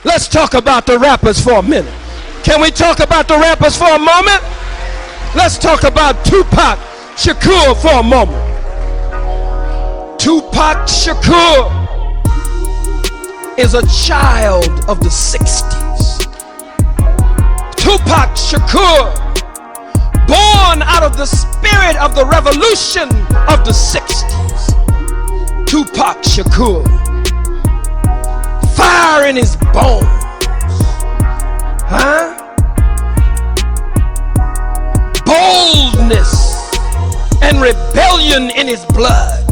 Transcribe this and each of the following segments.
Let's talk about the rappers for a minute. Can we talk about the rappers for a moment? Let's talk about Tupac Shakur for a moment. Tupac Shakur is a child of the 60s. Tupac Shakur, born out of the spirit of the revolution of the 60s. Tupac Shakur, fire in his bones, huh? Boldness and rebellion in his blood.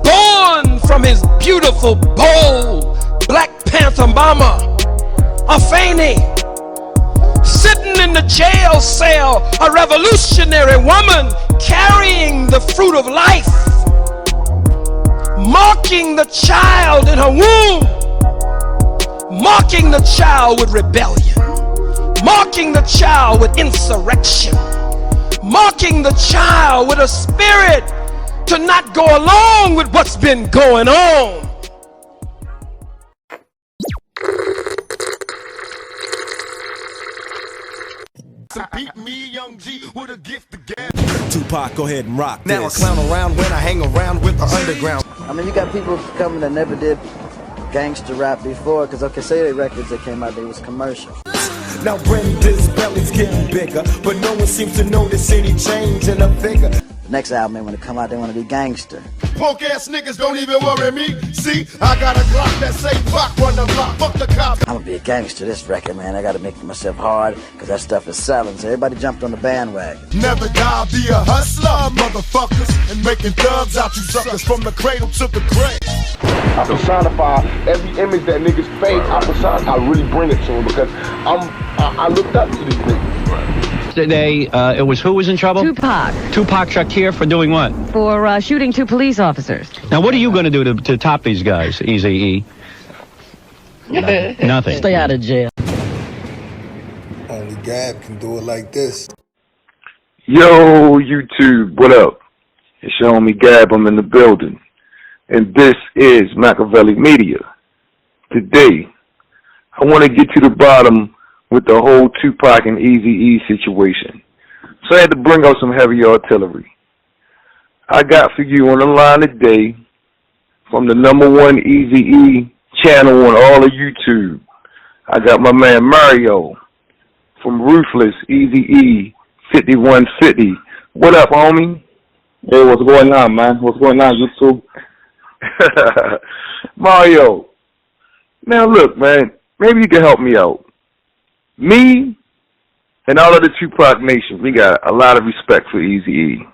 Born from his beautiful, bold Black Panther mama, Afeni, sitting in the jail cell, a revolutionary woman carrying the fruit of life, marking the child in her womb, marking the child with rebellion, marking the child with insurrection, marking the child with a spirit to not go along with what's been going on. Tupac, go ahead and rock now this. I clown around when I hang around with the underground. I mean, you got people coming that never did gangster rap before, because okay, say the records that came out, they was commercial. Now Brenda's belly's getting bigger, but no one seems to notice any change in her figure. The next album, they want to come out, they want to be gangster. Punk ass niggas don't even worry me. See, I got a Glock that say fuck run the block, fuck the cops. I'm gonna be a gangster this record, man. I gotta make myself hard, because that stuff is selling, so everybody jumped on the bandwagon. Never die, be a hustler, motherfuckers, and making thugs out you suckers from the cradle to the grave. I personify every image that niggas fake. I really bring it to them because I looked up to these niggas. It was who was in trouble? Tupac. Tupac Shakur for doing what? For shooting 2 police officers. Now, what are you going to do to top these guys, Eazy-E? Nothing. Stay out of jail. Only Gab can do it like this. Yo, YouTube, what up? It's your homie Gab, I'm in the building. And this is Makaveli Media. Today, I want to get to the bottom with the whole Tupac and Eazy-E situation. So I had to bring out some heavy artillery. I got for you on the line today from the #1 Eazy-E channel on all of YouTube. I got my man Mario from RUTHLESSEAZYE5150. What up, homie? Hey, what's going on, man? What's going on, YouTube? Mario, now look, man, maybe you can help me out. Me and all of the Tupac Nation, we got a lot of respect for Eazy-E.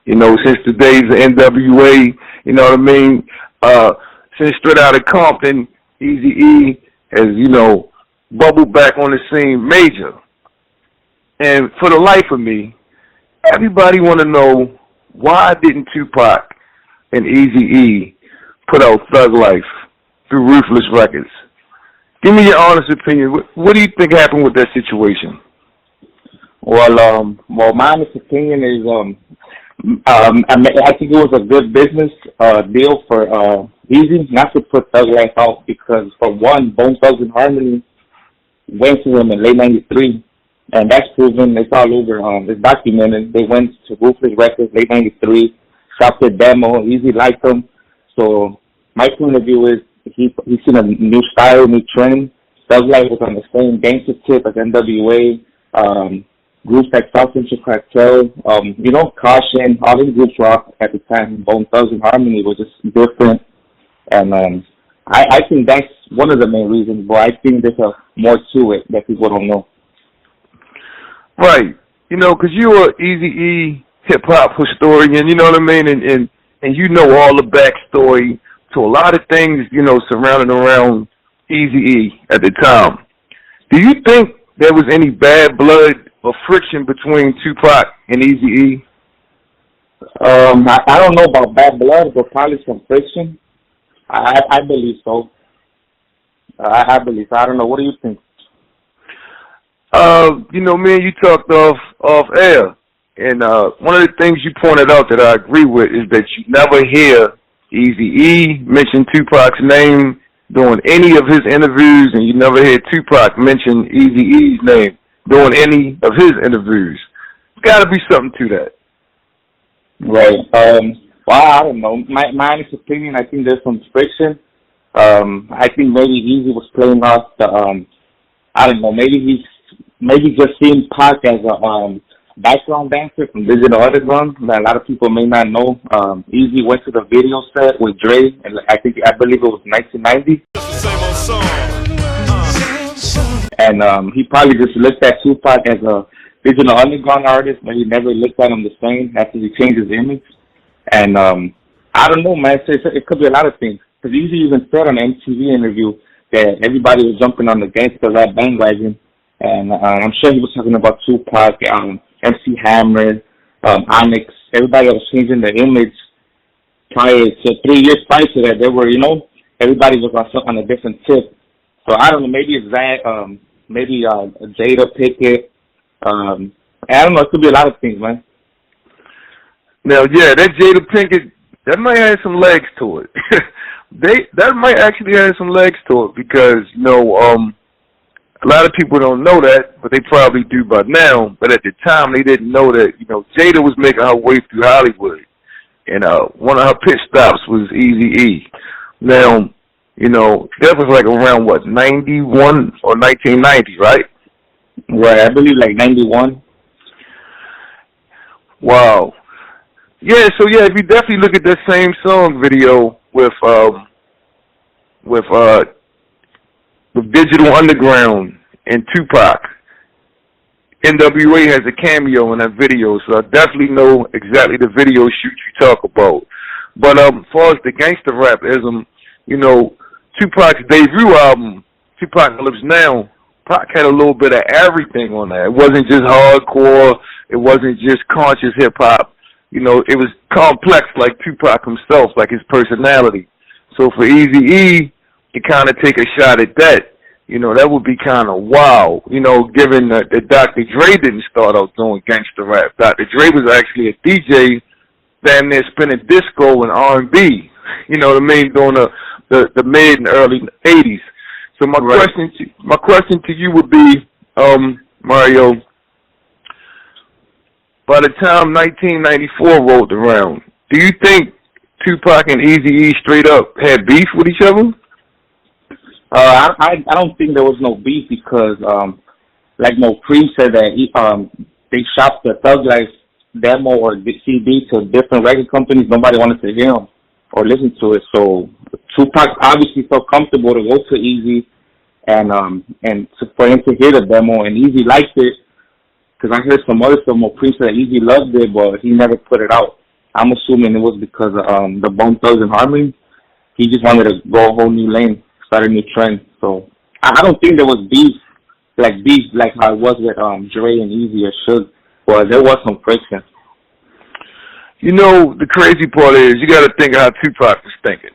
You know, since the days of NWA, you know what I mean? Since straight out of Compton, Eazy-E has, you know, bubbled back on the scene major. And for the life of me, everybody want to know, why didn't Tupac and Eazy-E put out Thug Life through Ruthless Records? Give me your honest opinion. What do you think happened with that situation? Well, my honest opinion is, I think it was a good business deal for Eazy not to put Thug Life out because, for one, Bone Thugs and Harmony went to him in late '93, and that's proven. It's all over. It's documented. They went to Ruthless Records late '93, shot the demo. Eazy liked them. So my point of view is, he's seen a new style, new trend. Thug Life was on the same gangster tip as NWA. Groups like South Central Cartel, you know, Caution, all these groups rock at the time. Bone Thugs and Harmony was just different. And I think that's one of the main reasons, but I think there's more to it that people don't know. Right. You know, because you're an Eazy-E hip-hop historian, you know what I mean? And you know all the backstory to a lot of things, you know, surrounding around Eazy-E at the time. Do you think there was any bad blood or friction between Tupac and Eazy-E? I don't know about bad blood, but probably some friction. I believe so. I believe so. I don't know. What do you think? You know, me and you talked off air, and one of the things you pointed out that I agree with is that you never hear Eazy-E mention Tupac's name doing any of his interviews, and you never hear Tupac mention Eazy-E's name doing any of his interviews. There's got to be something to that. Right. Well, I don't know. My honest opinion, I think there's some friction. I think maybe Eazy was playing off the, I don't know, maybe just seeing Pac as a background dancer from Digital Underground that a lot of people may not know. Eazy went to the video set with Dre, and I believe it was 1990. And he probably just looked at Tupac as a Digital Underground artist, but he never looked at him the same after he changed his image. And I don't know, man. It could be a lot of things. Because Eazy even said on an MTV interview that everybody was jumping on the gangster rap bandwagon. And I'm sure he was talking about Tupac, MC Hammer, Onyx, everybody that was changing their image prior to 3 years prior to that. They were, everybody was on a different tip. So I don't know, maybe it's that, maybe Jada Pinkett. I don't know, it could be a lot of things, man. Now, yeah, that Jada Pinkett, that might have some legs to it. That might actually have some legs to it because, a lot of people don't know that, but they probably do by now. But at the time, they didn't know that, Jada was making her way through Hollywood. And one of her pit stops was Eazy-E. Now, that was like around, 91 or 1990, right? Right, I believe like 91. Wow. Yeah, so yeah, if you definitely look at that same song video with Digital Underground and Tupac, NWA has a cameo in that video, so I definitely know exactly the video shoot you talk about. But as far as the gangster rapism, Tupac's debut album, Tupac Lives Now, Pac had a little bit of everything on that. It wasn't just hardcore. It wasn't just conscious hip-hop. It was complex like Tupac himself, like his personality. So for Eazy-E to kind of take a shot at that, that would be kind of wow. Given that Dr. Dre didn't start out doing gangster rap. Dr. Dre was actually a DJ damn near spinning disco and R&B, during the mid and early 80s. So my question to you would be, Mario, by the time 1994 rolled around, do you think Tupac and Eazy-E straight up had beef with each other? I don't think there was no beef because, like Cream said that they shopped the Thug Life demo or CD to different record companies. Nobody wanted to hear them or listen to it. So Tupac obviously felt comfortable to go to Eazy and for him to hear the demo, and Eazy liked it. Because I heard some other stuff, Cream said that Eazy loved it, but he never put it out. I'm assuming it was because of the Bone Thugs and Harmony. He just wanted to go a whole new lane, start a new trend. So I don't think there was beef like how it was with Dre and Eazy or Suge. But there was some friction. The crazy part is you got to think of how Tupac was thinking.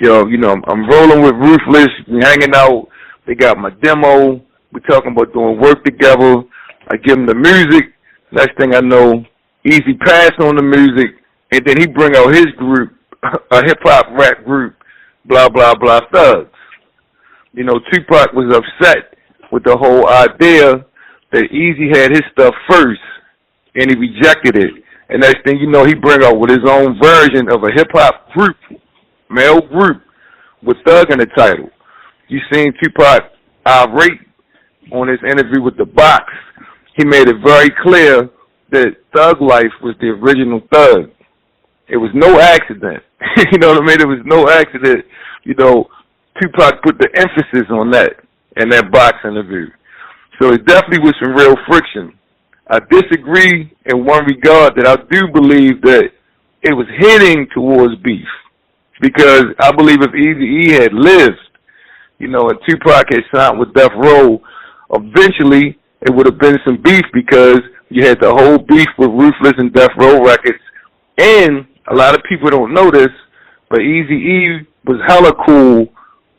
I'm rolling with Ruthless, we hanging out. They got my demo. We're talking about doing work together. I give him the music. Next thing I know, Eazy passed on the music, and then he bring out his group, a hip-hop rap group, blah, blah, blah, Thugs. Tupac was upset with the whole idea that Eazy had his stuff first, and he rejected it. And next thing you know, he bring out with his own version of a hip-hop group, male group, with Thug in the title. You seen Tupac irate on his interview with The Box. He made it very clear that Thug Life was the original Thug. It was no accident. You know what I mean? It was no accident. Tupac put the emphasis on that in that Box interview. So it definitely was some real friction. I disagree in one regard that I do believe that it was heading towards beef. Because I believe if Eazy-E had lived, and Tupac had signed with Death Row, eventually it would have been some beef because you had the whole beef with Ruthless and Death Row Records. And a lot of people don't know this, but Eazy-E was hella cool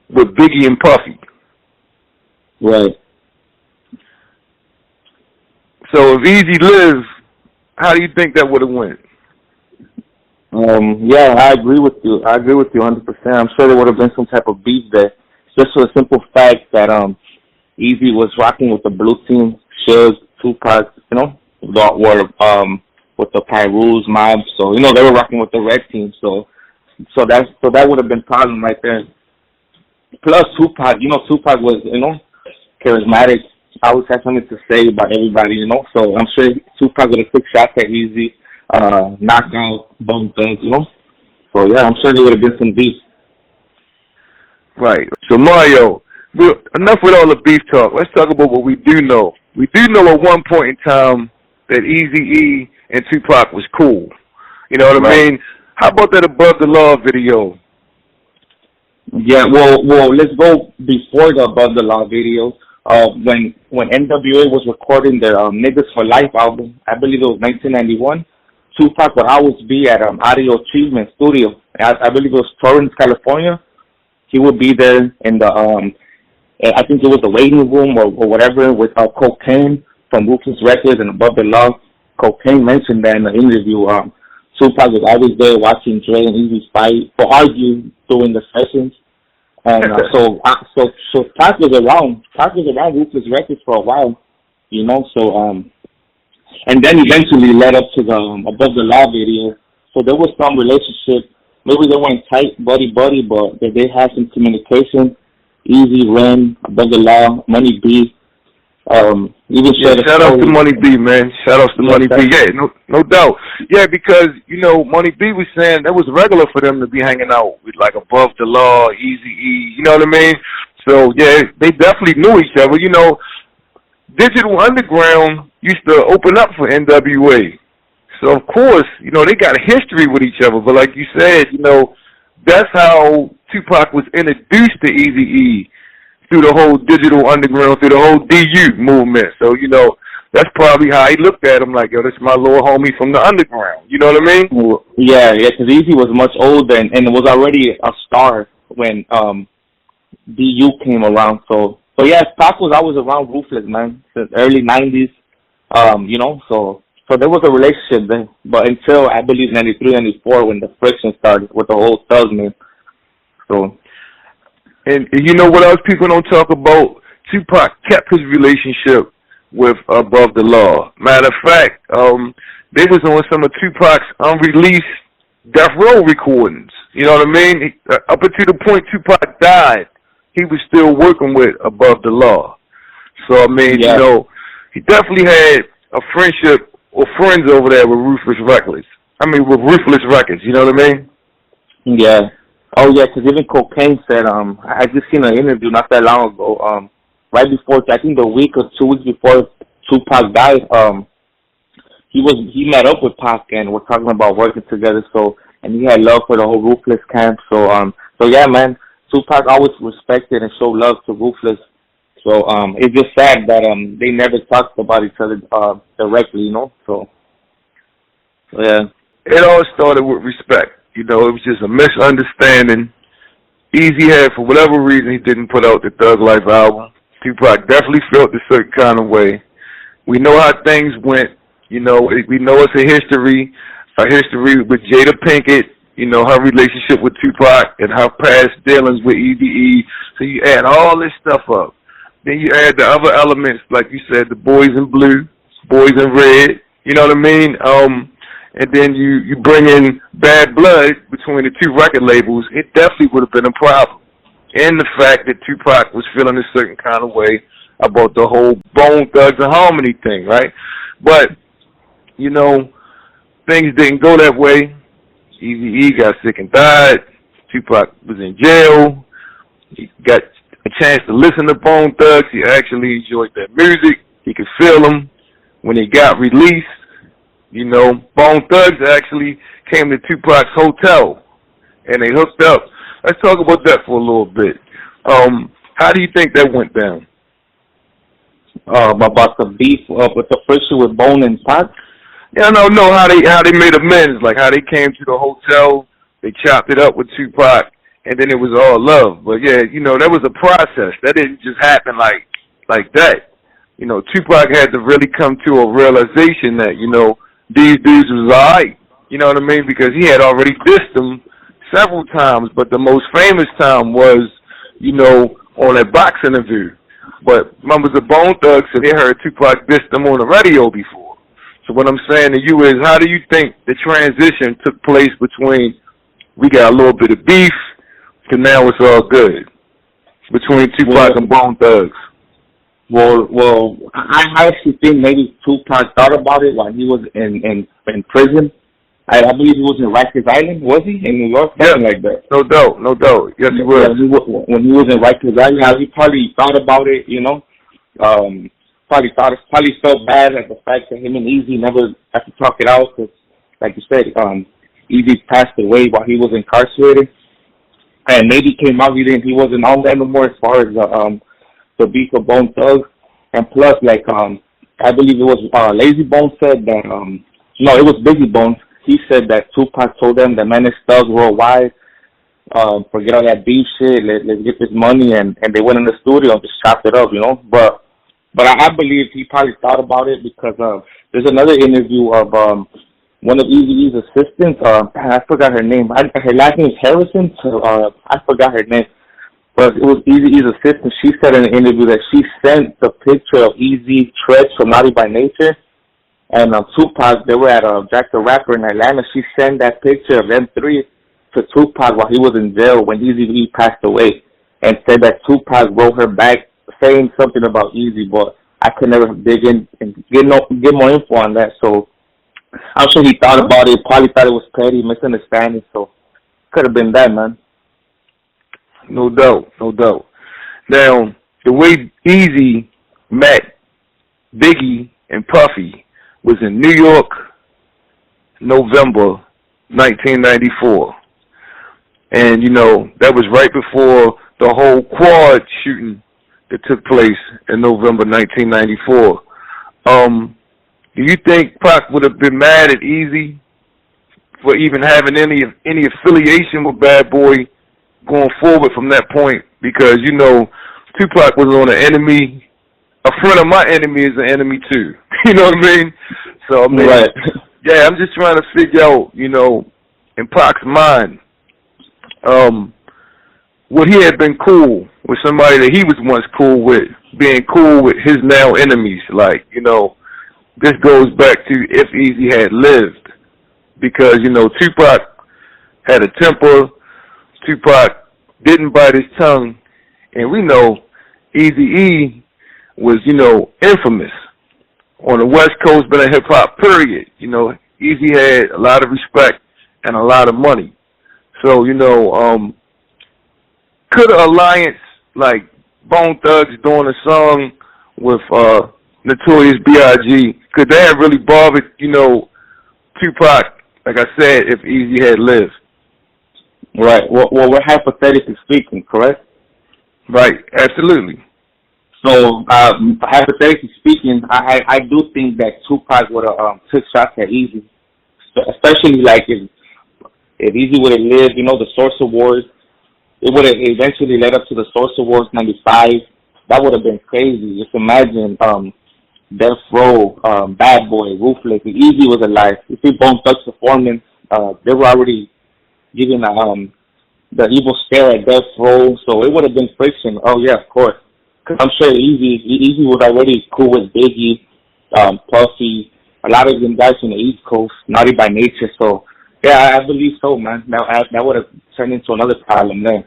with Biggie and Puffy. Right. So if Eazy lived, how do you think that would have went? Yeah, I agree with you. I agree with you 100%. I'm sure there would have been some type of beef there, just for the simple fact that Eazy was rocking with the blue team, Suge, Tupac, you know, with the Pyru's mob. So they were rocking with the red team. So that would have been problem right there. Plus Tupac, Tupac was charismatic. Always had something to say about everybody, So I'm sure Tupac would have took shots at Eazy, knocked out Bone Thugs, So yeah, I'm sure there would have been some beef. Right. So Mario, enough with all the beef talk. Let's talk about what we do know. We do know at one point in time that Eazy-E and Tupac was cool. You know what I mean? How about that Above the Law video? Yeah, well, let's go before the Above the Law video. When NWA was recording their Niggas for Life album, I believe it was 1991, Tupac would always be at Audio Achievement Studio. I believe it was Torrance, California. He would be there in the, I think it was the waiting room or whatever with Cocaine from Ruthless Records and Above the Law. Cocaine mentioned that in the interview. Tupac was always there watching Dre and Eazy fight or argue during the sessions. And so Pac was around. Pac was around Ruthless Records for a while, So and then eventually led up to the Above the Law video. So there was some relationship. Maybe they weren't tight, buddy, but they had some communication. Eazy, Ren, Above the Law, Money B. Even shout out to Money B, man. Shout out to Money B. Yeah, no doubt. Yeah, because Money B was saying that was regular for them to be hanging out with like Above the Law, Eazy-E. You know what I mean? So yeah, they definitely knew each other. Digital Underground used to open up for NWA. So of course, they got a history with each other. But like you said, that's how Tupac was introduced to Eazy-E. Through the whole Digital Underground, through the whole DU movement. So, that's probably how he looked at him, like, yo, this is my little homie from the underground. You know what I mean? Well, yeah, because Eazy was much older and was already a star when DU came around. So yeah, Pac was always around Ruthless, man, since early 90s, so there was a relationship then. But until, I believe, 93, 94, when the friction started with the whole Thugs, man. So... And you know what else people don't talk about? Tupac kept his relationship with Above the Law. Matter of fact, they was on some of Tupac's unreleased Death Row recordings. You know what I mean? Up until the point Tupac died, he was still working with Above the Law. So, I mean, he definitely had a friendship or friends over there with Ruthless Records. With Ruthless Records, you know what I mean? Yeah. Oh, yeah, because even Cocaine said, I just seen an interview not that long ago, right before, I think the week or 2 weeks before Tupac died, he met up with Pac and we're talking about working together, and he had love for the whole Ruthless camp, so yeah, man, Tupac always respected and showed love to Ruthless, so it's just sad that they never talked about each other directly, so yeah. It all started with respect. It was just a misunderstanding. Eazy had, for whatever reason, he didn't put out the Thug Life album. Tupac definitely felt a certain kind of way. We know how things went. We know it's a history with Jada Pinkett, her relationship with Tupac and her past dealings with Eazy-E. So you add all this stuff up. Then you add the other elements, like you said, the Boys in Blue, Boys in Red. You know what I mean? And then you bring in Bad Blood between the two record labels, it definitely would have been a problem. And the fact that Tupac was feeling a certain kind of way about the whole Bone Thugs and Harmony thing, right? But, things didn't go that way. Eazy-E got sick and died. Tupac was in jail. He got a chance to listen to Bone Thugs. He actually enjoyed their music. He could feel them. When he got released, Bone Thugs actually came to Tupac's hotel, and they hooked up. Let's talk about that for a little bit. How do you think that went down? About the beef with the friction with Bone and Pac? Yeah, no, how they made amends, like how they came to the hotel, they chopped it up with Tupac, and then it was all love. But yeah, that was a process. That didn't just happen like that. Tupac had to really come to a realization that, these dudes was all right. You know what I mean? Because he had already dissed him several times, but the most famous time was, you know, on that box interview. But members of Bone Thugs said they heard Tupac diss them on the radio before. So what I'm saying to you is, how do you think the transition took place between we got a little bit of beef to now it's all good between Tupac and Bone Thugs? Well, I actually think maybe Tupac thought about it while he was in prison. I believe he was in Rikers Island, was he? In New York? Something like that. No doubt. Yes, he was. Yeah, when he was in Rikers Island, he probably thought about it, you know. Probably felt bad at the fact that him and Eazy never got to talk it out because, like you said, Eazy passed away while he was incarcerated. And maybe came out, he wasn't on that no more as far as the beef of Bone Thugs. And plus, like, I believe it was Lazy Bone said that, no, it was Biggie Bones. He said that Tupac told them that man is thugs worldwide. Forget all that beef shit. Let's get this money, and they went in the studio and just chopped it up, you know. But I believe he probably thought about it because there's another interview of one of Eazy-E's assistants. I forgot her name. Her last name is Harrison. So I forgot her name. But it was Eazy-E's assistant. She said in an interview that she sent the picture of Eazy Treach from Naughty by Nature. And Tupac, they were at Jack the Rapper in Atlanta. She sent that picture of them three to Tupac while he was in jail when Eazy-E passed away, and said that Tupac wrote her back saying something about Eazy, but I could never dig in and get more info on that. So I'm sure he thought about it. Probably thought it was petty, misunderstanding. So could have been that, man. No doubt. Now, the way Eazy met Biggie and Puffy was in New York, November 1994. And, you know, that was right before the whole quad shooting that took place in November 1994. Do you think Pac would have been mad at Eazy for even having any affiliation with Bad Boy going forward from that point? Because, you know, Tupac was on an enemy. A friend of my enemy is an enemy too. You know what I mean? So, I mean, right. Yeah, I'm just trying to figure out, you know, in Pac's mind, would he have been cool with somebody that he was once cool with, being cool with his now enemies? Like, you know, this goes back to if Eazy had lived. Because, you know, Tupac had a temper. Tupac didn't bite his tongue. And we know Eazy-E was, you know, infamous on the West Coast, but in hip-hop, period. You know, Eazy had a lot of respect and a lot of money. So, you know, could an alliance like Bone Thugs doing a song with Notorious B.I.G., could that have really bothered, you know, Tupac, like I said, if Eazy had lived? Right. Well, we're hypothetically speaking, correct? Right. Absolutely. So, hypothetically speaking, I do think that Tupac would have took shots at Eazy, especially like if Eazy would have lived, you know, the Source Awards. It would have eventually led up to the Source Awards '95. That would have been crazy. Just imagine Death Row, Bad Boy, Ruthless. If Eazy was alive, you see Bone Thugs performance. They were already giving the evil stare at Death Row, so it would have been friction. Oh yeah, of course. Cause I'm sure Eazy was already cool with Biggie, Puffy, a lot of them guys from the East Coast, Naughty by Nature. So yeah, I believe so, man. That would have turned into another problem then.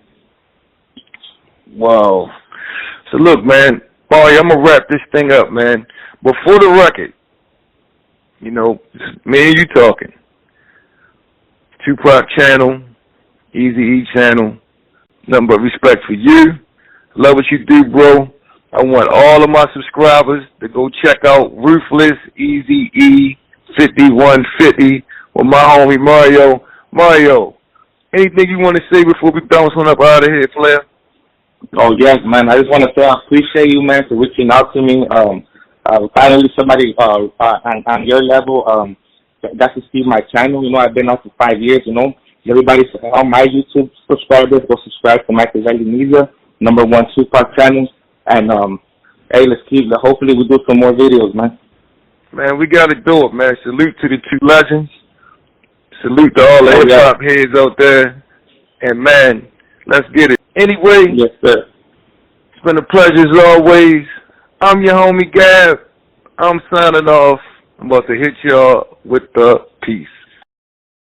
Wow. So look, man, boy, I'm gonna wrap this thing up, man. But for the record, you know, me and you talking. Tupac channel, Eazy-E channel, nothing but respect for you. Love what you do, bro. I want all of my subscribers to go check out RUTHLESSEAZYE5150 with my homie Mario. Mario, anything you want to say before we bounce on up out of here, Flair? Oh, yes, man. I just want to say I appreciate you, man, for reaching out to me. Finally, somebody on your level got to see my channel. You know, I've been out for 5 years, you know. Everybody on my YouTube subscribers, go subscribe to Makaveli Media, #1 Tupac channel. And, hey, hopefully we do some more videos, man. Man, we got to do it, man. Salute to the two legends. Salute to all the hip-hop heads out there. And, man, let's get it. Anyway, yes, sir. It's been a pleasure as always. I'm your homie Gab. I'm signing off. I'm about to hit y'all with the peace.